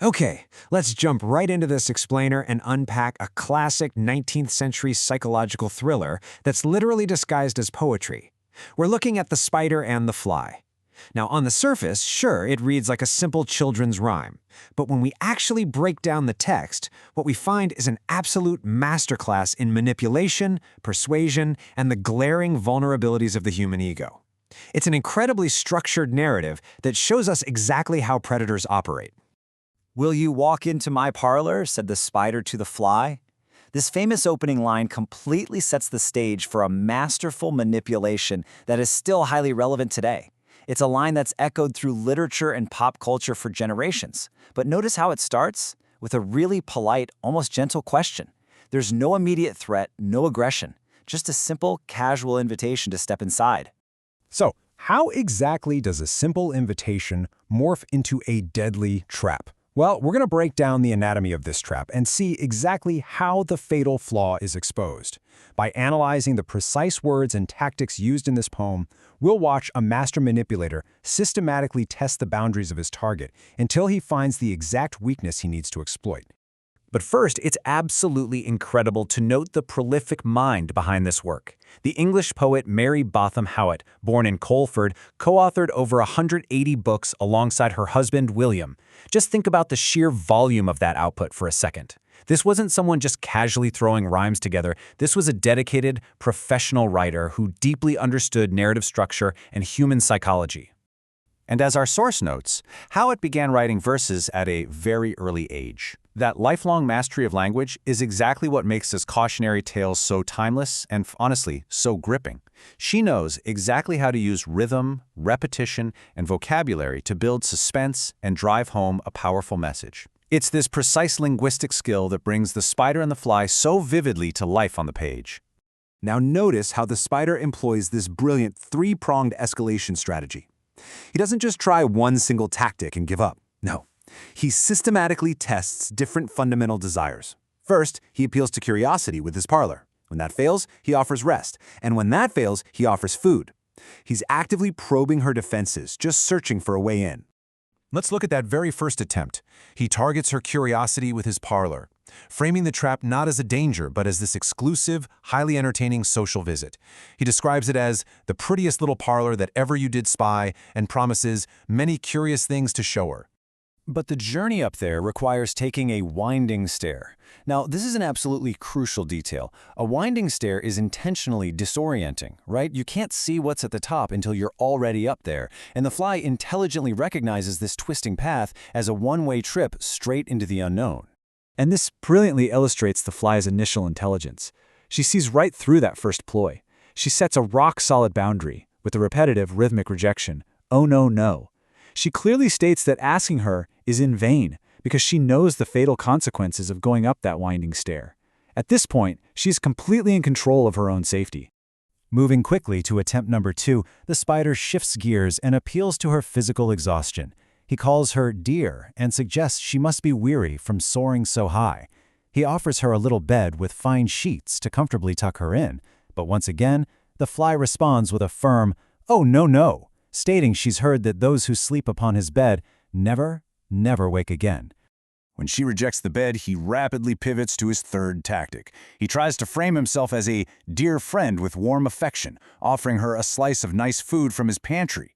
Okay, let's jump right into this explainer and unpack a classic 19th century psychological thriller that's literally disguised as poetry. We're looking at The Spider and the Fly. Now, on the surface, sure, it reads like a simple children's rhyme. But when we actually break down the text, what we find is an absolute masterclass in manipulation, persuasion, and the glaring vulnerabilities of the human ego. It's an incredibly structured narrative that shows us exactly how predators operate. "Will you walk into my parlor?" said the spider to the fly. This famous opening line completely sets the stage for a masterful manipulation that is still highly relevant today. It's a line that's echoed through literature and pop culture for generations. But notice how it starts? With a really polite, almost gentle question. There's no immediate threat, no aggression, just a simple, casual invitation to step inside. So, how exactly does a simple invitation morph into a deadly trap? Well, we're going to break down the anatomy of this trap and see exactly how the fatal flaw is exposed. By analyzing the precise words and tactics used in this poem, we'll watch a master manipulator systematically test the boundaries of his target until he finds the exact weakness he needs to exploit. But first, it's absolutely incredible to note the prolific mind behind this work. The English poet Mary Botham Howitt, born in Coleford, co-authored over 180 books alongside her husband, William. Just think about the sheer volume of that output for a second. This wasn't someone just casually throwing rhymes together. This was a dedicated, professional writer who deeply understood narrative structure and human psychology. And as our source notes, Howitt began writing verses at a very early age. That lifelong mastery of language is exactly what makes his cautionary tales so timeless and, honestly, so gripping. She knows exactly how to use rhythm, repetition, and vocabulary to build suspense and drive home a powerful message. It's this precise linguistic skill that brings The Spider and the Fly so vividly to life on the page. Now notice how the spider employs this brilliant three-pronged escalation strategy. He doesn't just try one single tactic and give up. No, he systematically tests different fundamental desires. First, he appeals to curiosity with his parlor. When that fails, he offers rest. And when that fails, he offers food. He's actively probing her defenses, just searching for a way in. Let's look at that very first attempt. He targets her curiosity with his parlor, framing the trap not as a danger, but as this exclusive, highly entertaining social visit. He describes it as the prettiest little parlor that ever you did spy and promises many curious things to show her. But the journey up there requires taking a winding stair. Now, this is an absolutely crucial detail. A winding stair is intentionally disorienting, right? You can't see what's at the top until you're already up there, and the fly intelligently recognizes this twisting path as a one-way trip straight into the unknown. And this brilliantly illustrates the fly's initial intelligence. She sees right through that first ploy. She sets a rock-solid boundary with a repetitive, rhythmic rejection. Oh, no, no. She clearly states that asking her is in vain because she knows the fatal consequences of going up that winding stair. At this point, she's completely in control of her own safety. Moving quickly to attempt number 2, the spider shifts gears and appeals to her physical exhaustion. He calls her dear and suggests she must be weary from soaring so high. He offers her a little bed with fine sheets to comfortably tuck her in, but once again, the fly responds with a firm, "Oh, no, no," stating she's heard that those who sleep upon his bed never wake again. When she rejects the bed, he rapidly pivots to his third tactic. He tries to frame himself as a dear friend with warm affection, offering her a slice of nice food from his pantry.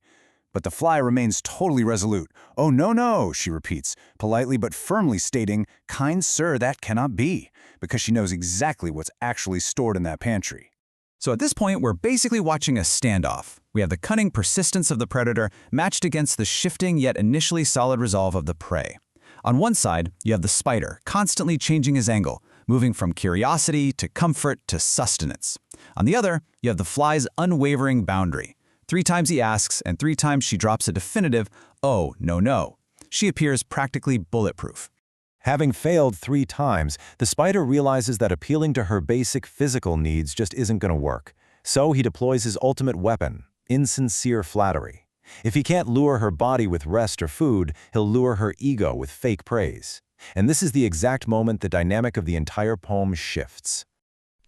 But the fly remains totally resolute. "Oh, no, no," she repeats, politely but firmly stating, "Kind sir, that cannot be," because she knows exactly what's actually stored in that pantry. So at this point, we're basically watching a standoff. We have the cunning persistence of the predator matched against the shifting yet initially solid resolve of the prey. On one side, you have the spider, constantly changing his angle, moving from curiosity to comfort to sustenance. On the other, you have the fly's unwavering boundary. 3 times he asks, and 3 times she drops a definitive, "Oh, no, no." She appears practically bulletproof. Having failed 3 times, the spider realizes that appealing to her basic physical needs just isn't going to work. So he deploys his ultimate weapon, insincere flattery. If he can't lure her body with rest or food, he'll lure her ego with fake praise. And this is the exact moment the dynamic of the entire poem shifts.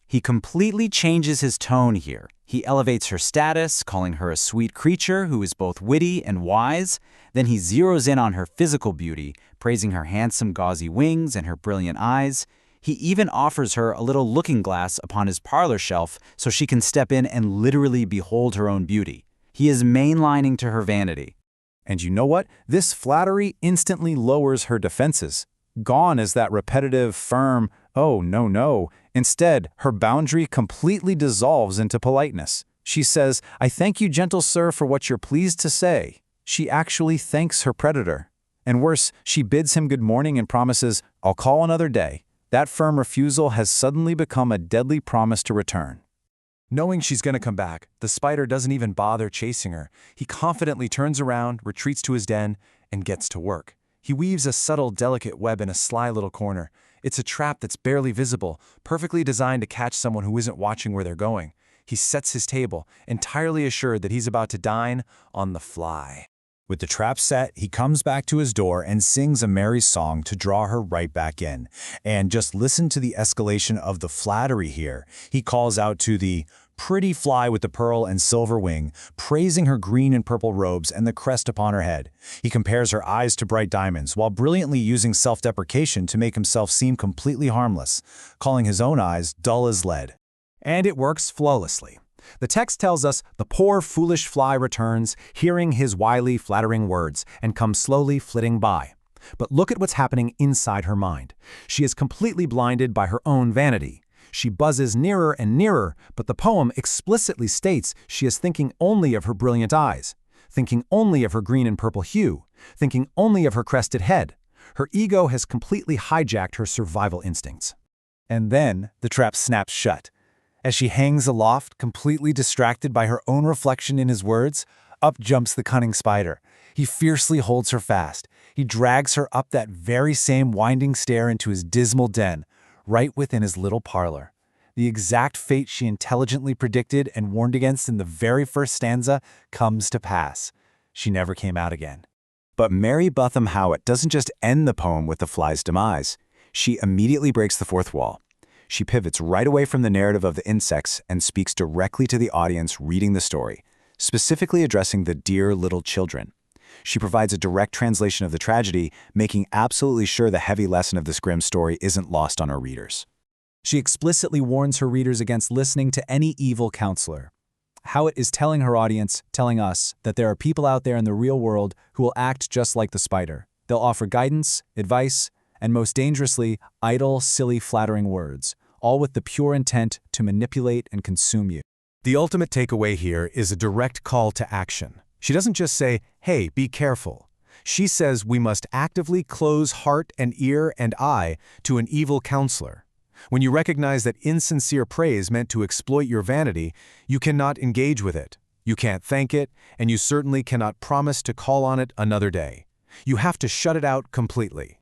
He completely changes his tone here. He elevates her status, calling her a sweet creature who is both witty and wise. Then he zeroes in on her physical beauty, praising her handsome gauzy wings and her brilliant eyes. He even offers her a little looking glass upon his parlor shelf so she can step in and literally behold her own beauty. He is mainlining to her vanity. And you know what? This flattery instantly lowers her defenses. Gone is that repetitive, firm, "Oh, no, no." Instead, her boundary completely dissolves into politeness. She says, "I thank you, gentle sir, for what you're pleased to say." She actually thanks her predator. And worse, she bids him good morning and promises, "I'll call another day." That firm refusal has suddenly become a deadly promise to return. Knowing she's going to come back, the spider doesn't even bother chasing her. He confidently turns around, retreats to his den, and gets to work. He weaves a subtle, delicate web in a sly little corner. It's a trap that's barely visible, perfectly designed to catch someone who isn't watching where they're going. He sets his table, entirely assured that he's about to dine on the fly. With the trap set, he comes back to his door and sings a merry song to draw her right back in. And just listen to the escalation of the flattery here. He calls out to the pretty fly with the pearl and silver wing, praising her green and purple robes and the crest upon her head. He compares her eyes to bright diamonds, while brilliantly using self-deprecation to make himself seem completely harmless, calling his own eyes dull as lead. And it works flawlessly. The text tells us the poor, foolish fly returns, hearing his wily, flattering words, and comes slowly flitting by. But look at what's happening inside her mind. She is completely blinded by her own vanity. She buzzes nearer and nearer, but the poem explicitly states she is thinking only of her brilliant eyes, thinking only of her green and purple hue, thinking only of her crested head. Her ego has completely hijacked her survival instincts. And then the trap snaps shut. As she hangs aloft, completely distracted by her own reflection in his words, up jumps the cunning spider. He fiercely holds her fast. He drags her up that very same winding stair into his dismal den, right within his little parlor. The exact fate she intelligently predicted and warned against in the very first stanza comes to pass. She never came out again. But Mary Botham Howitt doesn't just end the poem with the fly's demise. She immediately breaks the fourth wall. She pivots right away from the narrative of the insects and speaks directly to the audience reading the story, specifically addressing the dear little children. She provides a direct translation of the tragedy, making absolutely sure the heavy lesson of this grim story isn't lost on her readers. She explicitly warns her readers against listening to any evil counselor. Howitt is telling her audience, telling us, that there are people out there in the real world who will act just like the spider. They'll offer guidance, advice, and most dangerously, idle, silly, flattering words, all with the pure intent to manipulate and consume you. The ultimate takeaway here is a direct call to action. She doesn't just say, "Hey, be careful." She says we must actively close heart and ear and eye to an evil counselor. When you recognize that insincere praise meant to exploit your vanity, you cannot engage with it. You can't thank it, and you certainly cannot promise to call on it another day. You have to shut it out completely.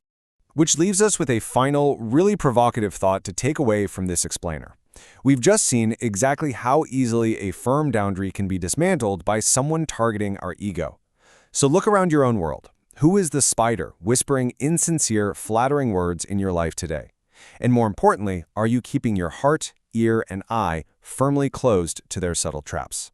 Which leaves us with a final, really provocative thought to take away from this explainer. We've just seen exactly how easily a firm boundary can be dismantled by someone targeting our ego. So look around your own world. Who is the spider whispering insincere, flattering words in your life today? And more importantly, are you keeping your heart, ear, and eye firmly closed to their subtle traps?